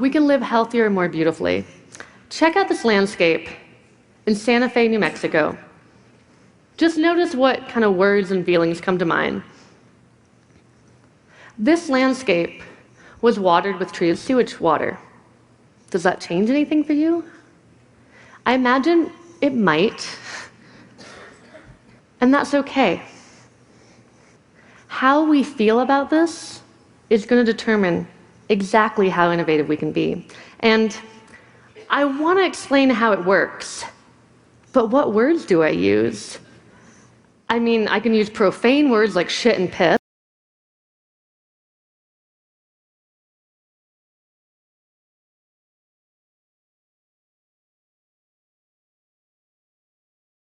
we can live healthier and more beautifully. Check out this landscape in Santa Fe, New Mexico. Just notice what kind of words and feelings come to mind. This landscape was watered with treated sewage water. Does that change anything for you? I imagine it might, and that's okay. How we feel about this is going to determine exactly how innovative we can be. And I want to explain how it works, but what words do I use? I mean, I can use profane words like shit and piss.